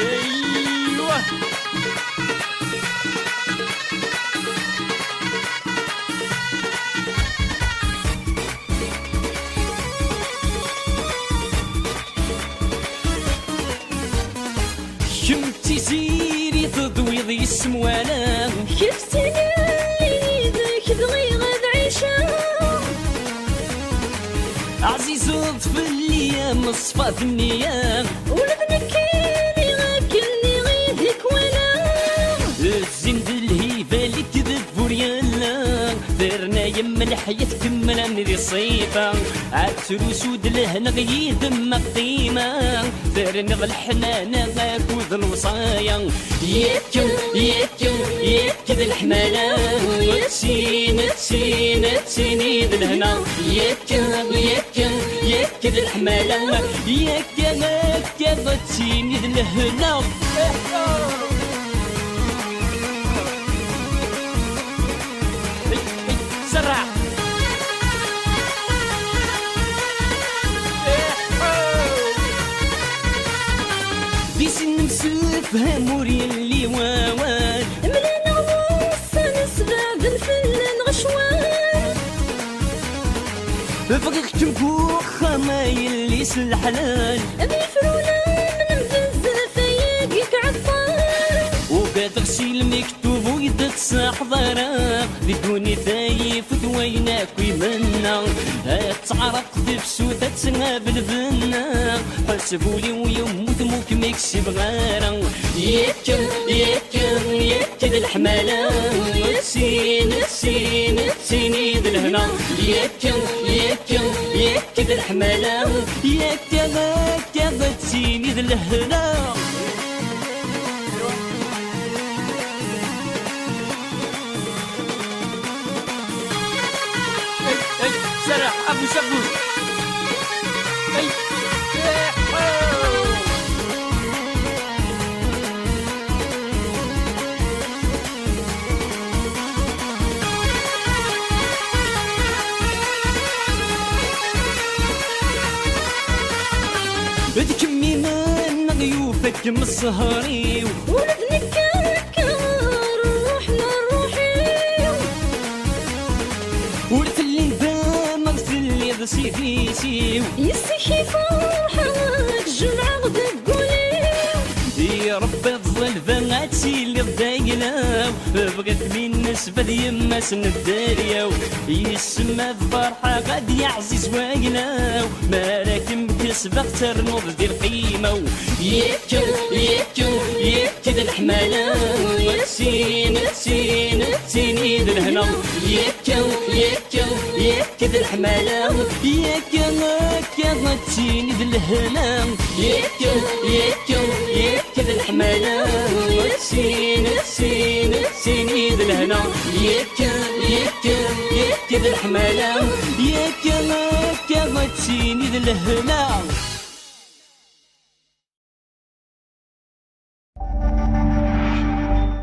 ايوه شمتي زيري تضويض يسموانا شفتني اللي ذاك بغي غاد عيشة عزيز طفل الايام صفات النيام ولدنا كاني غاكلني غيدك ولا الزند الهيبة اللي كذب وريالا درنا يم الحياة كملا من ذي الصيفة عاد سود لهنا غيد مقديمة درنا الحنانة غاكوذ الوصايا يبكن يبكن يبكن الحمالة وتسين تسين تسيني الهنا يبكن يبكن يبكن الحمالة يبكن يبكن تسيني الهنا سرع دي سن مسلف هاموري اللي واوان ملينا غوص نسبع بالفلان غشوان بغيك تنكوخ ما يلي سالحلال بالفرولة من بزاف ياقيك عطان وقاد غسيل مكتوب ويدك صحضرا بدوني ثايف وثويناك ويمنا تعرق دفسوثة تسنى بالبنا حسبولي ويموت موك ميكسب غارا يبكن يبكن يبكن الحمالة تسين تسين تسيني الهنا يبكن يبكن يبكن الحمالة يبكن يبكن تسيني الهنا سرع ابو شبوس تكمي من غيوفك من السهري ولدنا كار روحنا روحي ورث اللي بام غسل اللي ضسيفيسي يستحي فرحك جمعة غدا قولي يا ربي تظل بناتي اللي ضايقنا بغيت من نسبة يما سن الداريا يسمى الفرحة غاد يعزز واقنا ما راكم كسبة ترنوض ديال القيمة يبكن يبكن يبكن الحمالة وتسين تسين تسيني الهنا يبكن يبكن يبكن الحمالة يبكن يبكن تسيني الهنا يبكن يبكن يبكن الحمالة وتسين تسين تسيني الهنا يبكن يبكن يبكن الحمالة يبكن يبكن تسيني الهنا